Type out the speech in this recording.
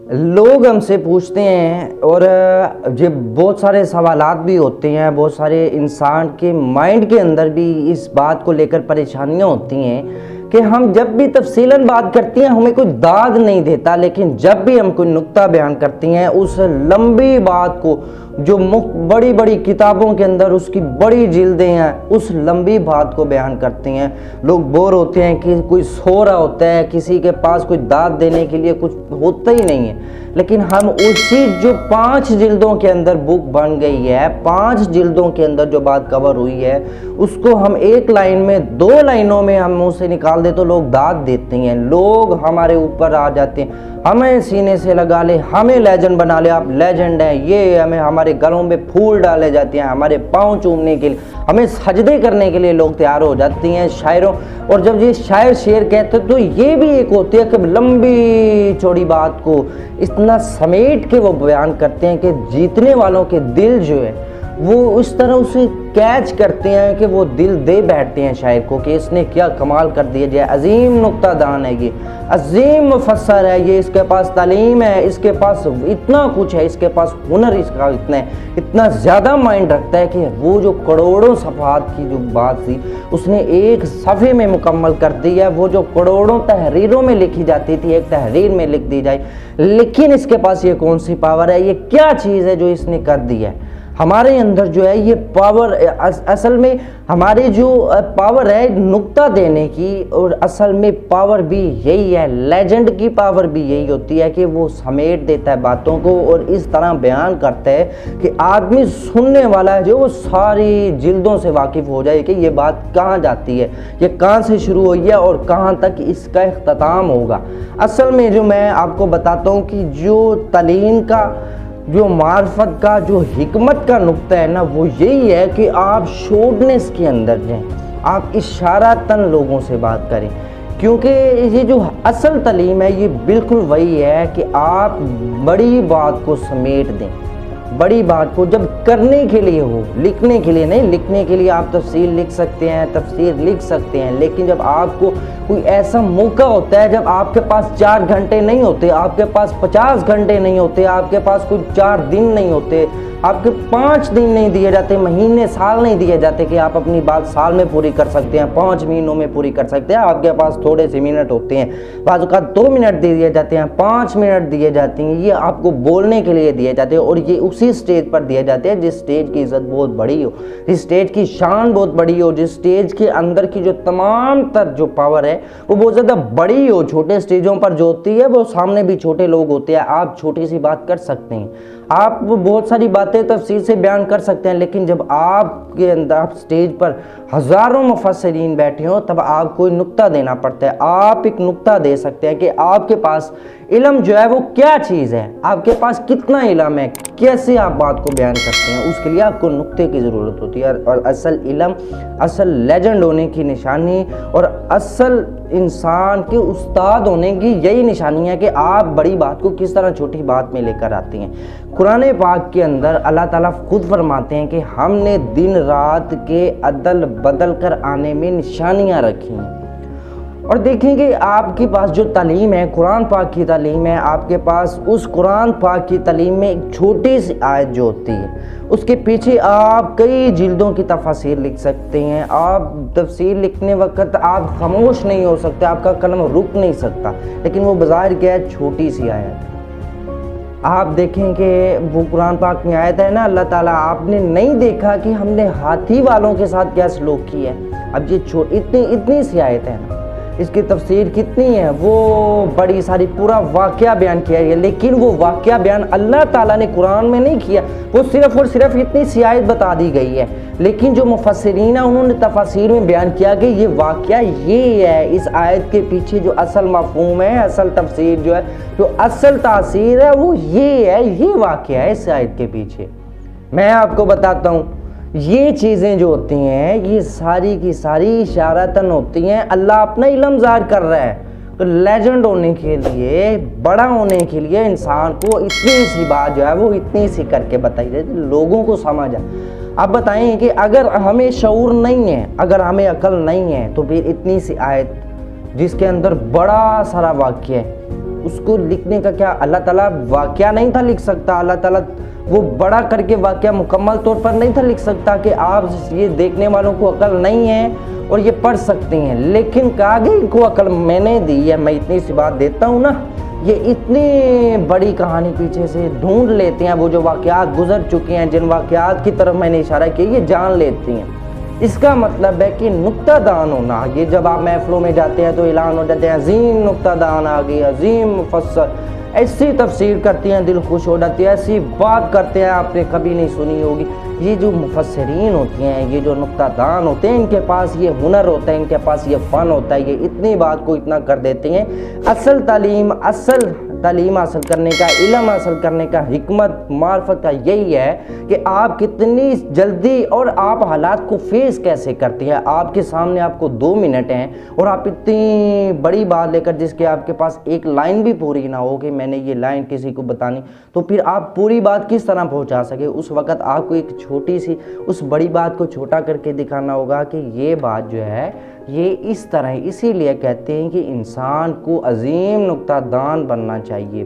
لوگ ہم سے پوچھتے ہیں اور یہ بہت سارے سوالات بھی ہوتے ہیں، بہت سارے انسان کے مائنڈ کے اندر بھی اس بات کو لے کر پریشانیاں ہوتی ہیں کہ ہم جب بھی تفصیلاً بات کرتی ہیں ہمیں کوئی داد نہیں دیتا، لیکن جب بھی ہم کوئی نقطہ بیان کرتی ہیں اس لمبی بات کو جو بڑی بڑی کتابوں کے اندر اس کی بڑی جلدیں ہیں اس لمبی بات کو بیان کرتی ہیں، لوگ بور ہوتے ہیں کہ کوئی سو رہا ہوتا ہے، کسی کے پاس کوئی داد دینے کے لیے کچھ ہوتا ہی نہیں ہے، لیکن ہم اسی جو 5 جلدوں کے اندر بک بن گئی ہے، 5 جلدوں کے اندر جو بات کور ہوئی ہے اس کو ہم ایک لائن میں 2 لائنوں میں ہم منہ سے نکال دے تو لوگ داد دیتے ہیں، لوگ ہمارے اوپر آ جاتے ہیں، ہمیں سینے سے لگا لے، ہمیں لیجنڈ بنا لے، آپ لیجنڈ ہیں، یہ ہمارے گلوں میں پھول ڈالے جاتے ہیں، ہمارے پاؤں چومنے کے لیے، ہمیں سجدے کرنے کے لیے لوگ تیار ہو جاتے ہیں شاعروں۔ اور جب یہ شاعر شعر کہتے ہیں تو یہ بھی ایک ہوتی ہے کہ لمبی چوڑی بات کو اتنا سمیٹ کے وہ بیان کرتے ہیں کہ جیتنے والوں کے دل جو ہے وہ اس طرح اسے کیچ کرتے ہیں کہ وہ دل دے بیٹھتے ہیں شاعر کو کہ اس نے کیا کمال کر دیا جائے، عظیم نکتہ دان ہے، یہ عظیم مفسر ہے، یہ اس کے پاس تعلیم ہے، اس کے پاس اتنا کچھ ہے، اس کے پاس ہنر اس کا اتنا زیادہ مائنڈ رکھتا ہے کہ وہ جو کروڑوں صفحات کی جو بات تھی اس نے ایک صفحے میں مکمل کر دی ہے، وہ جو کروڑوں تحریروں میں لکھی جاتی تھی ایک تحریر میں لکھ دی جائے، لیکن اس کے پاس یہ کون سی پاور ہے، یہ کیا چیز ہے جو اس نے کر دی ہے۔ ہمارے اندر جو ہے یہ پاور، اصل میں ہماری جو پاور ہے نقطہ دینے کی، اور اصل میں پاور بھی یہی ہے، لیجنڈ کی پاور بھی یہی ہوتی ہے کہ وہ سمیٹ دیتا ہے باتوں کو اور اس طرح بیان کرتا ہے کہ آدمی سننے والا ہے جو وہ ساری جلدوں سے واقف ہو جائے کہ یہ بات کہاں جاتی ہے، یہ کہاں سے شروع ہوئی ہے اور کہاں تک اس کا اختتام ہوگا۔ اصل میں جو میں آپ کو بتاتا ہوں کہ جو تعلیم کا، جو معرفت کا، جو حکمت کا نقطہ ہے نا وہ یہی ہے کہ آپ شارٹنس کے اندر جائیں، آپ اشارتاً لوگوں سے بات کریں، کیونکہ یہ جو اصل تعلیم ہے یہ بالکل وہی ہے کہ آپ بڑی بات کو سمیٹ دیں، بڑی بات کو جب کرنے کے لیے ہو، لکھنے کے لیے نہیں، لکھنے کے لیے آپ تفصیل لکھ سکتے ہیں، تفسیر لکھ سکتے ہیں، لیکن جب آپ کو کوئی ایسا موقع ہوتا ہے جب آپ کے پاس 4 گھنٹے نہیں ہوتے، آپ کے پاس 50 گھنٹے نہیں ہوتے، آپ کے پاس کوئی 4 دن نہیں ہوتے، آپ کے 5 دن نہیں دیے جاتے، مہینے، سال نہیں دیے جاتے کہ آپ اپنی بات سال میں پوری کر سکتے ہیں، 5 مہینوں میں پوری کر سکتے ہیں، آپ کے پاس تھوڑے سے منٹ ہوتے ہیں، بعض اوقات 2 منٹ دے دیے جاتے ہیں، 5 منٹ دیے جاتے ہیں، یہ آپ کو بولنے کے لیے دیے جاتے ہیں، اور یہ اسی سٹیج پر دیے جاتے ہیں جس سٹیج کی عزت بہت بڑی ہو، جس سٹیج کی شان بہت بڑی ہو، جس سٹیج کے اندر کی جو تمام تر جو پاور ہے وہ بہت زیادہ بڑی ہو۔ چھوٹے سٹیجوں پر جو ہوتی ہے وہ سامنے بھی چھوٹے لوگ ہوتے ہیں، آپ چھوٹی سی بات کر سکتے ہیں، آپ بہت ساری باتیں تفصیل سے بیان کر سکتے ہیں، لیکن جب آپ کے اندر آپ سٹیج پر ہزاروں مفسرین بیٹھے ہوں تب آپ کوئی نقطہ دینا پڑتا ہے، آپ ایک نقطہ دے سکتے ہیں کہ آپ کے پاس علم جو ہے وہ کیا چیز ہے، آپ کے پاس کتنا علم ہے، کیسے آپ بات کو بیان کرتے ہیں، اس کے لیے آپ کو نقطے کی ضرورت ہوتی ہے۔ اور اصل علم، اصل لیجنڈ ہونے کی نشانی اور اصل انسان کے استاد ہونے کی یہی نشانی ہے کہ آپ بڑی بات کو کس طرح چھوٹی بات میں لے کر آتے ہیں۔ قرآن پاک کے اندر اللہ تعالیٰ خود فرماتے ہیں کہ ہم نے دن رات کے عدل بدل کر آنے میں نشانیاں رکھی ہیں، اور دیکھیں کہ آپ کے پاس جو تعلیم ہے، قرآن پاک کی تعلیم ہے، آپ کے پاس اس قرآن پاک کی تعلیم میں ایک چھوٹی سی آیت جو ہوتی ہے اس کے پیچھے آپ کئی جلدوں کی تفاسیر لکھ سکتے ہیں، آپ تفسیر لکھنے وقت آپ خاموش نہیں ہو سکتے، آپ کا قلم رک نہیں سکتا، لیکن وہ بظاہر کیا ہے، چھوٹی سی آیت۔ آپ دیکھیں کہ وہ قرآن پاک میں آیت ہے نا، اللہ تعالیٰ آپ نے نہیں دیکھا کہ ہم نے ہاتھی والوں کے ساتھ کیا سلوک کی ہے، اب یہ اتنی سی آیت ہے نا، اس کی تفسیر کتنی ہے، وہ بڑی ساری پورا واقعہ بیان کیا ہے، لیکن وہ واقعہ بیان اللہ تعالیٰ نے قرآن میں نہیں کیا، وہ صرف اور صرف اتنی سی آیت بتا دی گئی ہے، لیکن جو مفسرین ہیں انہوں نے تفاسیر میں بیان کیا کہ یہ واقعہ یہ ہے، اس آیت کے پیچھے جو اصل مفہوم ہے، اصل تفسیر جو ہے، جو اصل تاثیر ہے وہ یہ ہے، یہ واقعہ ہے اس آیت کے پیچھے۔ میں آپ کو بتاتا ہوں، یہ چیزیں جو ہوتی ہیں یہ ساری کی ساری اشارتاً ہوتی ہیں، اللہ اپنا علم ظاہر کر رہا ہے، تو لیجنڈ ہونے کے لیے، بڑا ہونے کے لیے انسان کو اتنی سی بات جو ہے وہ اتنی سی کر کے بتائی جاتی ہے، لوگوں کو سمجھ آئے۔ آپ بتائیں کہ اگر ہمیں شعور نہیں ہے، اگر ہمیں عقل نہیں ہے، تو پھر اتنی سی آیت جس کے اندر بڑا سارا واقعہ ہے، اس کو لکھنے کا کیا اللہ تعالیٰ واقعہ نہیں تھا لکھ سکتا؟ اللہ تعالیٰ وہ بڑا کر کے واقعہ مکمل طور پر نہیں تھا لکھ سکتا کہ آپ یہ دیکھنے والوں کو عقل نہیں ہے اور یہ پڑھ سکتے ہیں، لیکن کہا کہ ان کو عقل میں نے دی ہے، میں اتنی سی بات دیتا ہوں نا، یہ اتنی بڑی کہانی پیچھے سے ڈھونڈ لیتے ہیں، وہ جو واقعات گزر چکے ہیں، جن واقعات کی طرف میں نے اشارہ کیا، یہ جان لیتے ہیں۔ اس کا مطلب ہے کہ نکتہ دان ہونا، یہ جب آپ محفلوں میں جاتے ہیں تو اعلان ہو جاتے ہیں عظیم نکتہ دان آ گئی، عظیم مفسر، ایسی تفسیر کرتے ہیں دل خوش ہو جاتی ہے، ایسی بات کرتے ہیں آپ نے کبھی نہیں سنی ہوگی۔ یہ جو مفسرین ہوتے ہیں، یہ جو نکتہ دان ہوتے ہیں، ان کے پاس یہ ہنر ہوتا ہے، ان کے پاس یہ فن ہوتا ہے، یہ اتنی بات کو اتنا کر دیتے ہیں۔ اصل تعلیم حاصل کرنے کا، علم حاصل کرنے کا، حکمت معرفت کا یہی ہے کہ آپ کتنی جلدی اور آپ حالات کو فیس کیسے کرتے ہیں۔ آپ کے سامنے آپ کو 2 منٹ ہیں اور آپ اتنی بڑی بات لے کر، جس کے آپ کے پاس ایک لائن بھی پوری نہ ہو کہ میں نے یہ لائن کسی کو بتانی، تو پھر آپ پوری بات کس طرح پہنچا سکے؟ اس وقت آپ کو ایک چھوٹی سی اس بڑی بات کو چھوٹا کر کے دکھانا ہوگا کہ یہ بات جو ہے یہ اس طرح ہے۔ اسی لیے کہتے ہیں کہ انسان کو عظیم نکتہ دان بننا چاہیے۔